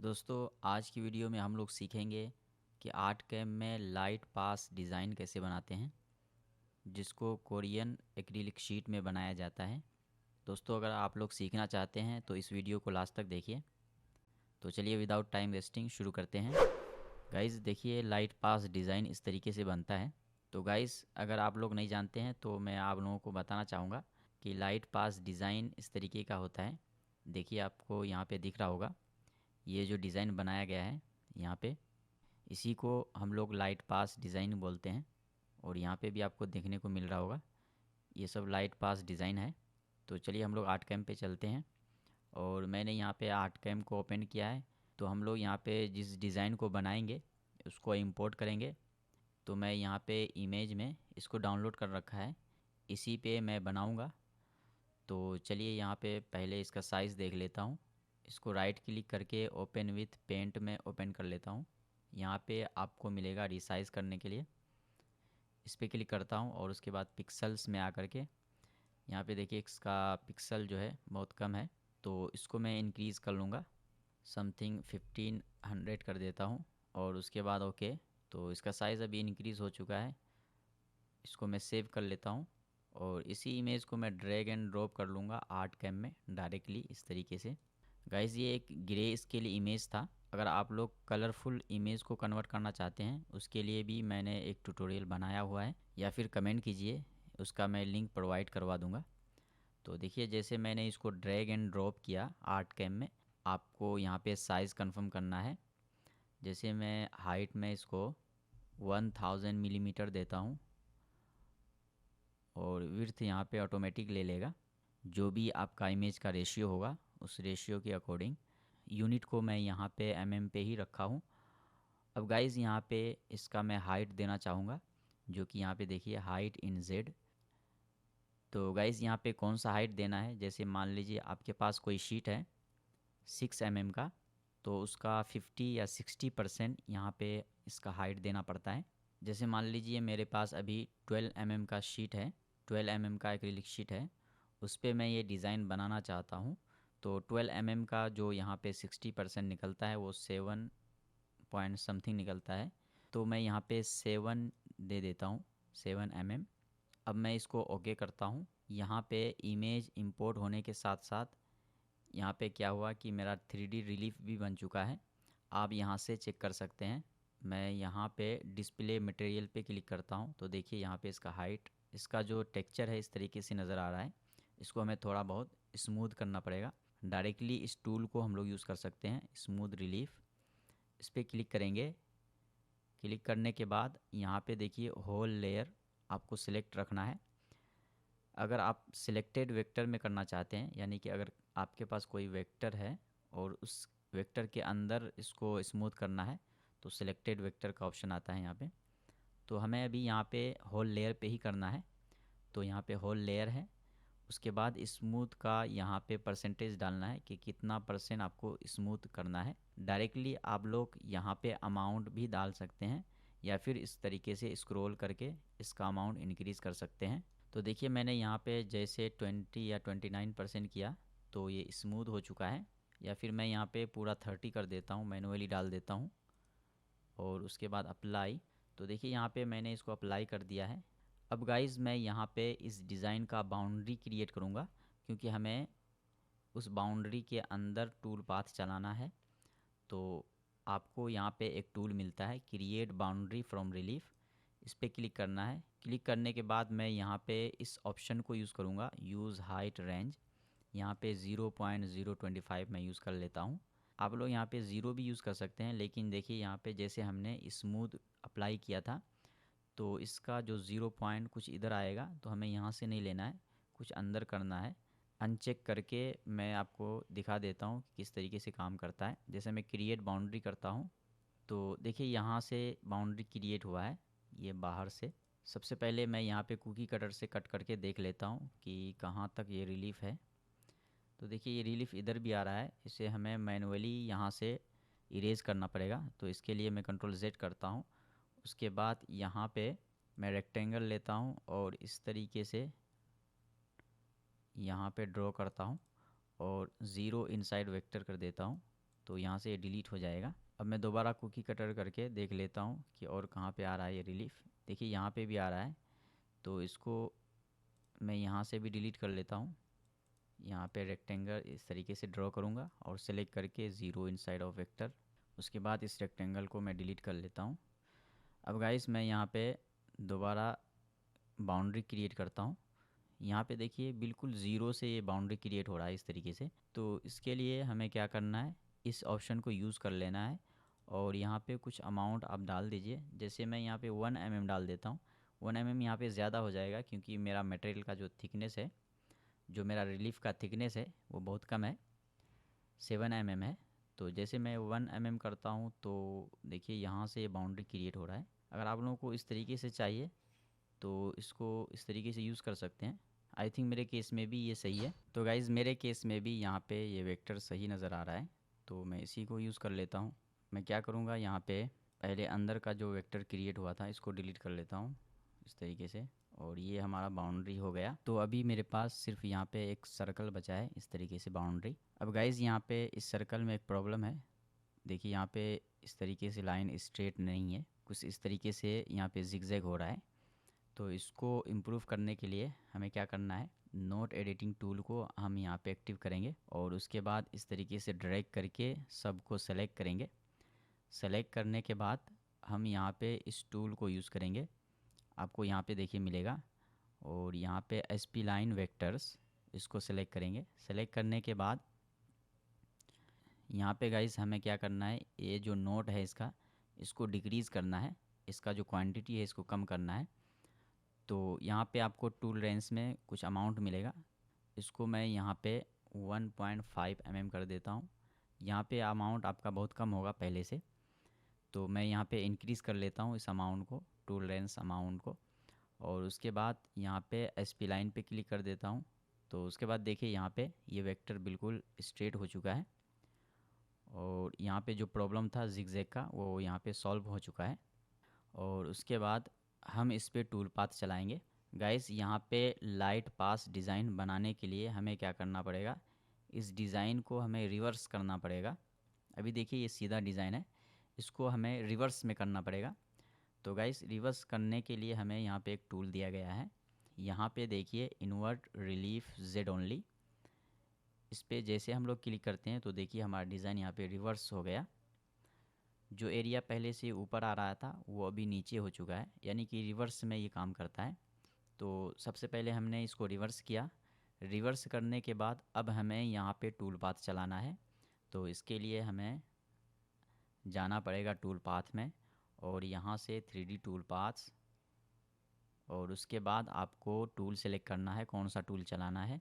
दोस्तों आज की वीडियो में हम लोग सीखेंगे कि आर्ट कैम में लाइट पास डिज़ाइन कैसे बनाते हैं, जिसको कोरियन एक्रिलिक शीट में बनाया जाता है। दोस्तों अगर आप लोग सीखना चाहते हैं तो इस वीडियो को लास्ट तक देखिए। तो चलिए विदाउट टाइम वेस्टिंग शुरू करते हैं। गाइस देखिए, लाइट पास डिज़ाइन इस तरीके से बनता है। तो गाइस अगर आप लोग नहीं जानते हैं तो मैं आप लोगों को बताना चाहूँगा कि लाइट पास डिज़ाइन इस तरीके का होता है। देखिए आपको यहाँ पे दिख रहा होगा, ये जो डिज़ाइन बनाया गया है यहाँ पे, इसी को हम लोग लाइट पास डिज़ाइन बोलते हैं। और यहाँ पे भी आपको देखने को मिल रहा होगा, ये सब लाइट पास डिज़ाइन है। तो चलिए हम लोग आर्ट कैम पे चलते हैं। और मैंने यहाँ पे आर्ट कैम को ओपन किया है। तो हम लोग यहाँ पे जिस डिज़ाइन को बनाएंगे उसको इंपोर्ट करेंगे। तो मैं यहाँ पे इमेज में इसको डाउनलोड कर रखा है, इसी पे मैं बनाऊँगा। तो चलिए यहाँ पे पहले इसका साइज़ देख लेता हूँ। इसको राइट क्लिक करके ओपन विथ पेंट में ओपन कर लेता हूँ। यहाँ पे आपको मिलेगा रिसाइज़ करने के लिए, इस पर क्लिक करता हूँ और उसके बाद पिक्सल्स में आकर के यहाँ पे देखिए इसका पिक्सल जो है बहुत कम है। तो इसको मैं इंक्रीज़ कर लूँगा, समथिंग 1500 कर देता हूँ और उसके बाद ओके। तो इसका साइज़ अभी इंक्रीज़ हो चुका है। इसको मैं सेव कर लेता हूँ और इसी इमेज को मैं ड्रैग एंड ड्रॉप कर लूँगा आर्ट कैम में डायरेक्टली इस तरीके से। गाइज़ ये एक ग्रे स्केल इमेज था। अगर आप लोग कलरफुल इमेज को कन्वर्ट करना चाहते हैं उसके लिए भी मैंने एक ट्यूटोरियल बनाया हुआ है, या फिर कमेंट कीजिए, उसका मैं लिंक प्रोवाइड करवा दूँगा। तो देखिए जैसे मैंने इसको ड्रैग एंड ड्रॉप किया आर्ट कैम में, आपको यहाँ पे साइज़ कंफर्म करना है। जैसे मैं हाइट में इसको 1000 मिलीमीटर देता हूँ और विड्थ यहाँ पे ऑटोमेटिक ले लेगा, जो भी आपका इमेज का रेशियो होगा उस रेशियो के अकॉर्डिंग। यूनिट को मैं यहाँ पे mm पे ही रखा हूँ। अब गाइज़ यहाँ पे इसका मैं हाइट देना चाहूँगा, जो कि यहाँ पे देखिए हाइट इन जेड। तो गाइज़ यहाँ पे कौन सा हाइट देना है, जैसे मान लीजिए आपके पास कोई शीट है 6 mm का, तो उसका 50 या 60% यहाँ पे इसका हाइट देना पड़ता है। जैसे मान लीजिए मेरे पास अभी 12 mm का शीट है, 12 mm का एक्रिलिक शीट है, उस पे मैं ये डिज़ाइन बनाना चाहता हूँ। तो 12 mm का जो यहाँ पे 60% निकलता है वो 7 पॉइंट समथिंग निकलता है। तो मैं यहाँ पे 7 दे देता हूँ, 7 mm। अब मैं इसको ओके करता हूँ। यहाँ पे इमेज इंपोर्ट होने के साथ साथ यहाँ पे क्या हुआ कि मेरा 3D रिलीफ भी बन चुका है। आप यहाँ से चेक कर सकते हैं। मैं यहाँ पे डिस्प्ले मटेरियल पे क्लिक करता हूँ तो देखिए यहाँ पे इसका हाइट, इसका जो टेक्सचर है इस तरीके से नज़र आ रहा है। इसको हमें थोड़ा बहुत स्मूथ करना पड़ेगा। डायरेक्टली इस टूल को हम लोग यूज़ कर सकते हैं, स्मूथ रिलीफ। इस पर क्लिक करेंगे। क्लिक करने के बाद यहाँ पे देखिए होल लेयर आपको सिलेक्ट रखना है। अगर आप सिलेक्टेड वेक्टर में करना चाहते हैं, यानी कि अगर आपके पास कोई वेक्टर है और उस वेक्टर के अंदर इसको स्मूथ करना है, तो सिलेक्टेड वेक्टर का ऑप्शन आता है यहाँ पे। तो हमें अभी यहाँ पे होल लेयर पे ही करना है। तो यहाँ पे होल लेयर है, उसके बाद स्मूथ का यहाँ पे परसेंटेज डालना है कि कितना % आपको स्मूथ करना है। डायरेक्टली आप लोग यहाँ पे अमाउंट भी डाल सकते हैं, या फिर इस तरीके से स्क्रॉल करके इसका अमाउंट इंक्रीज़ कर सकते हैं। तो देखिए मैंने यहाँ पे जैसे 20 या 29% किया तो ये स्मूथ हो चुका है। या फिर मैं यहाँ पे पूरा 30 कर देता हूँ, मैनुअली डाल देता हूँ और उसके बाद अप्लाई। तो देखिए यहाँ पे मैंने इसको अप्लाई कर दिया है। अब गाइज़ मैं यहाँ पे इस डिज़ाइन का बाउंड्री क्रिएट करूँगा, क्योंकि हमें उस बाउंड्री के अंदर टूल पाथ चलाना है। तो आपको यहाँ पे एक टूल मिलता है क्रिएट बाउंड्री फ्रॉम रिलीफ, इस पर क्लिक करना है। क्लिक करने के बाद मैं यहाँ पे इस ऑप्शन को यूज़ करूँगा, यूज़ हाइट रेंज। यहाँ पे 0.025 मैं यूज़ कर लेता हूँ। आप लोग यहाँ पे 0 भी यूज़ कर सकते हैं, लेकिन देखिए यहाँ पे जैसे हमने स्मूथ अप्लाई किया था तो इसका जो 0 पॉइंट कुछ इधर आएगा, तो हमें यहाँ से नहीं लेना है, कुछ अंदर करना है। अनचेक करके मैं आपको दिखा देता हूँ कि किस तरीके से काम करता है। जैसे मैं क्रिएट बाउंड्री करता हूँ तो देखिए यहाँ से बाउंड्री क्रिएट हुआ है, ये बाहर से। सबसे पहले मैं यहाँ पे कुकी कटर से कट करके देख लेता हूँ कि कहाँ तक ये रिलीफ है। तो देखिए ये रिलीफ इधर भी आ रहा है, इसे हमें मैनुअली यहाँ से इरेज करना पड़ेगा। तो इसके लिए मैं कंट्रोल Z करता हूँ। उसके बाद यहाँ पे मैं रेक्टेंगल लेता हूँ और इस तरीके से यहाँ पे ड्रॉ करता हूँ और ज़ीरो इनसाइड वेक्टर कर देता हूँ। तो यहाँ से ये डिलीट हो जाएगा। अब मैं दोबारा कुकी कटर करके देख लेता हूँ कि और कहाँ पे आ रहा है ये रिलीफ। देखिए यहाँ पे भी आ रहा है, तो इसको मैं यहाँ से भी डिलीट कर लेता हूँ। यहाँ पे रेक्टेंगल इस तरीके से ड्रॉ करूँगा और सेलेक्ट करके ज़ीरो इनसाइड ऑफ वेक्टर। उसके बाद इस रेक्टेंगल को मैं डिलीट कर लेता हूँ। अब गाइस मैं यहाँ पे दोबारा बाउंड्री क्रिएट करता हूँ। यहाँ पे देखिए बिल्कुल ज़ीरो से ये बाउंड्री क्रिएट हो रहा है इस तरीके से। तो इसके लिए हमें क्या करना है, इस ऑप्शन को यूज़ कर लेना है और यहाँ पे कुछ अमाउंट आप डाल दीजिए। जैसे मैं यहाँ पे 1 mm डाल देता हूँ। 1 mm यहाँ पे ज़्यादा हो जाएगा क्योंकि मेरा मटेरियल का जो थिकनेस है, जो मेरा रिलीफ का थिकनेस है वो बहुत कम है, 7 mm है। तो जैसे मैं 1 mm करता हूँ तो देखिए यहाँ से बाउंड्री क्रिएट हो रहा है। अगर आप लोगों को इस तरीके से चाहिए तो इसको इस तरीके से यूज़ कर सकते हैं। आई थिंक मेरे केस में भी ये सही है। तो गाइज़ मेरे केस में भी यहाँ पे ये वेक्टर सही नज़र आ रहा है, तो मैं इसी को यूज़ कर लेता हूँ। मैं क्या करूँगा, यहाँ पे पहले अंदर का जो वेक्टर क्रिएट हुआ था इसको डिलीट कर लेता हूँ इस तरीके से, और ये हमारा बाउंड्री हो गया। तो अभी मेरे पास सिर्फ यहाँ पे एक सर्कल बचा है, इस तरीके से बाउंड्री। अब गाइज़ यहाँ पे इस सर्कल में एक प्रॉब्लम है। देखिए यहाँ पे इस तरीके से लाइन स्ट्रेट नहीं है, कुछ इस तरीके से यहाँ पे जिगजैग हो रहा है। तो इसको इम्प्रूव करने के लिए हमें क्या करना है, नोट एडिटिंग टूल को हम यहाँ पे एक्टिव करेंगे और उसके बाद इस तरीके से ड्रैग करके सबको सेलेक्ट करेंगे। सेलेक्ट करने के बाद हम यहाँ पे इस टूल को यूज़ करेंगे, आपको यहाँ पे देखिए मिलेगा, और यहाँ पे SP लाइन वेक्टर्स इसको सेलेक्ट करेंगे। सेलेक्ट करने के बाद यहाँ पे गाइस हमें क्या करना है, ये जो नोट है इसको डिक्रीज़ करना है, इसका जो क्वांटिटी है इसको कम करना है। तो यहाँ पे आपको टूल रेंज में कुछ अमाउंट मिलेगा, इसको मैं यहाँ पे 1.5 mm कर देता हूँ। यहाँ पे अमाउंट आपका बहुत कम होगा पहले से, तो मैं यहाँ पे इंक्रीज़ कर लेता हूँ इस अमाउंट को, टूल रेंज अमाउंट को। और उसके बाद यहाँ पे SP लाइन पे क्लिक कर देता हूँ। तो उसके बाद देखिए यहाँ पे ये वेक्टर बिल्कुल स्ट्रेट हो चुका है और यहाँ पे जो प्रॉब्लम था जिगजैग का वो यहाँ पे सॉल्व हो चुका है। और उसके बाद हम इस पे टूल पाथ चलाएंगे। गाइस यहाँ पे लाइट पास डिज़ाइन बनाने के लिए हमें क्या करना पड़ेगा, इस डिज़ाइन को हमें रिवर्स करना पड़ेगा। अभी देखिए ये सीधा डिज़ाइन है, इसको हमें रिवर्स में करना पड़ेगा। तो गाइस रिवर्स करने के लिए हमें यहाँ पे एक टूल दिया गया है, यहाँ पे देखिए इन्वर्ट रिलीफ Z ओनली। इस पे जैसे हम लोग क्लिक करते हैं तो देखिए हमारा डिज़ाइन यहाँ पे रिवर्स हो गया। जो एरिया पहले से ऊपर आ रहा था वो अभी नीचे हो चुका है, यानी कि रिवर्स में ये काम करता है। तो सबसे पहले हमने इसको रिवर्स किया। रिवर्स करने के बाद अब हमें यहाँ पे टूल पाथ चलाना है। तो इसके लिए हमें जाना पड़ेगा टूल पाथ में और यहाँ से 3D टूल पाथ्स, और उसके बाद आपको टूल सेलेक्ट करना है कौन सा टूल चलाना है।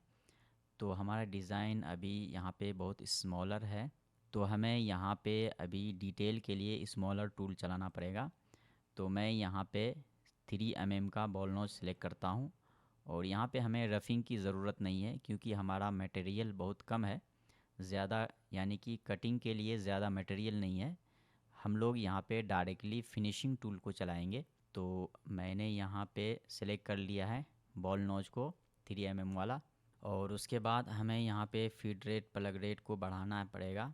तो हमारा डिज़ाइन अभी यहाँ पे बहुत स्मॉलर है, तो हमें यहाँ पे अभी डिटेल के लिए स्मॉलर टूल चलाना पड़ेगा। तो मैं यहाँ पे 3 mm का बॉल नोच सेलेक्ट करता हूँ और यहाँ पे हमें रफ़िंग की ज़रूरत नहीं है क्योंकि हमारा मटेरियल बहुत कम है, ज़्यादा यानी कि कटिंग के लिए ज़्यादा मटेरियल नहीं है। हम लोग यहाँ पे डायरेक्टली फिनिशिंग टूल को चलाएंगे। तो मैंने यहाँ पे सेलेक्ट कर लिया है बॉल नोच को 3 mm वाला, और उसके बाद हमें यहाँ पे फीड रेट प्लग रेट को बढ़ाना पड़ेगा।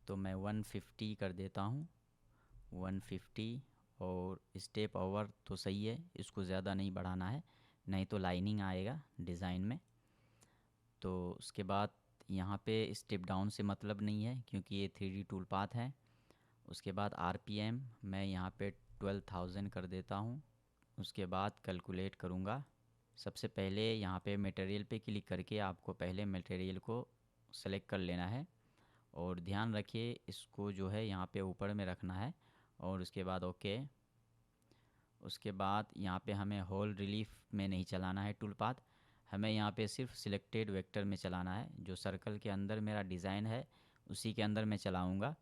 तो मैं 150 कर देता हूँ, 150। और स्टेप ओवर तो सही है, इसको ज़्यादा नहीं बढ़ाना है नहीं तो लाइनिंग आएगा डिज़ाइन में। तो उसके बाद यहाँ पे स्टेप डाउन से मतलब नहीं है क्योंकि ये 3D टूल पाथ है। उसके बाद RPM मैं यहाँ पे 12,000 कर देता हूँ। उसके बाद कैलकुलेट करूँगा। सबसे पहले यहाँ पे मटेरियल पे क्लिक करके आपको पहले मटेरियल को सेलेक्ट कर लेना है और ध्यान रखिए इसको जो है यहाँ पे ऊपर में रखना है, और उसके बाद ओके। उसके बाद यहाँ पे हमें होल रिलीफ में नहीं चलाना है टूल पाथ, हमें यहाँ पे सिर्फ सिलेक्टेड वेक्टर में चलाना है। जो सर्कल के अंदर मेरा डिज़ाइन है उसी के अंदर मैं चलाऊँगा।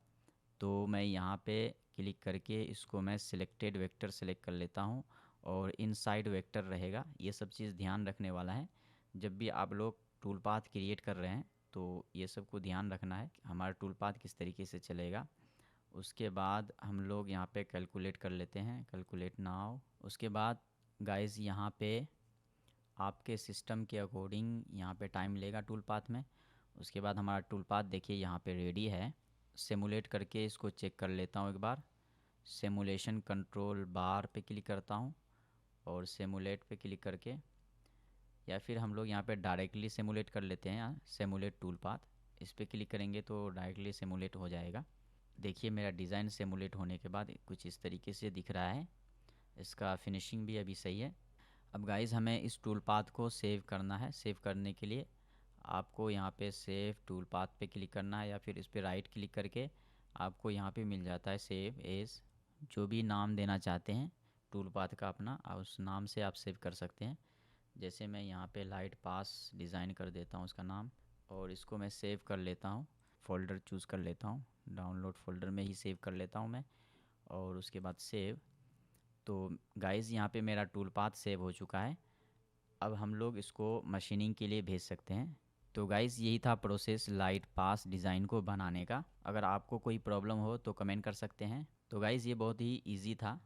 तो मैं यहाँ पे क्लिक करके इसको मैं सिलेक्टेड वेक्टर सेलेक्ट कर लेता हूँ और इनसाइड वेक्टर रहेगा। ये सब चीज़ ध्यान रखने वाला है, जब भी आप लोग टूल पाथ क्रिएट कर रहे हैं तो ये सब को ध्यान रखना है हमारा टूल पाथ किस तरीके से चलेगा। उसके बाद हम लोग यहाँ पे कैलकुलेट कर लेते हैं, कैलकुलेट नाउ। उसके बाद गाइस यहाँ पे आपके सिस्टम के अकॉर्डिंग यहाँ पे टाइम लेगा टूल पाथ में। उसके बाद हमारा टूल पाथ देखिए यहाँ पे रेडी है। सिमुलेट करके इसको चेक कर लेता हूँ एक बार। सिमुलेशन कंट्रोल बार पे क्लिक करता हूँ और सिमुलेट पे क्लिक करके, या फिर हम लोग यहाँ पे डायरेक्टली सिमुलेट कर लेते हैं। यहाँ सिमुलेट टूल पाथ, इस पर क्लिक करेंगे तो डायरेक्टली सिमुलेट हो जाएगा। देखिए मेरा डिज़ाइन सिमुलेट होने के बाद कुछ इस तरीके से दिख रहा है। इसका फिनिशिंग भी अभी सही है। अब गाइज़ हमें इस टूल पाथ को सेव करना है। सेव करने के लिए आपको यहाँ पे सेव टूल पाथ पे क्लिक करना है, या फिर इस पर राइट क्लिक करके आपको यहाँ पे मिल जाता है सेव एज़। जो भी नाम देना चाहते हैं टूल पाथ का अपना, उस नाम से आप सेव कर सकते हैं। जैसे मैं यहाँ पे लाइट पास डिज़ाइन कर देता हूँ उसका नाम, और इसको मैं सेव कर लेता हूँ। फ़ोल्डर चूज़ कर लेता हूँ, डाउनलोड फ़ोल्डर में ही सेव कर लेता हूँ मैं, और उसके बाद सेव। तो गाइज़ यहाँ पे मेरा टूल पाथ सेव हो चुका है। अब हम लोग इसको मशीनिंग के लिए भेज सकते हैं। तो गाइज़ यही था प्रोसेस लाइट पास डिज़ाइन को बनाने का। अगर आपको कोई प्रॉब्लम हो तो कमेंट कर सकते हैं। तो गाइज़ ये बहुत ही इजी था,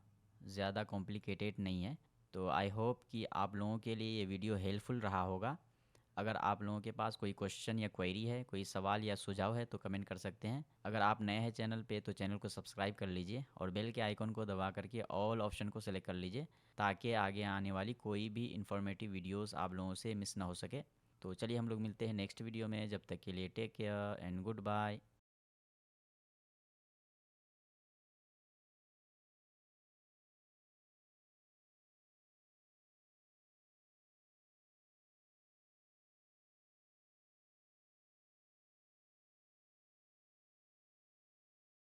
ज़्यादा कॉम्प्लिकेटेड नहीं है। तो आई होप कि आप लोगों के लिए ये वीडियो हेल्पफुल रहा होगा। अगर आप लोगों के पास कोई क्वेश्चन या क्वेरी है, कोई सवाल या सुझाव है तो कमेंट कर सकते हैं। अगर आप नए हैं चैनल पे तो चैनल को सब्सक्राइब कर लीजिए और बेल के आइकन को दबा करके ऑल ऑप्शन को सेलेक्ट कर लीजिए, ताकि आगे आने वाली कोई भी इन्फॉर्मेटिव वीडियोस आप लोगों से मिस ना हो सके। तो चलिए हम लोग मिलते हैं नेक्स्ट वीडियो में। जब तक के लिए take care and good bye.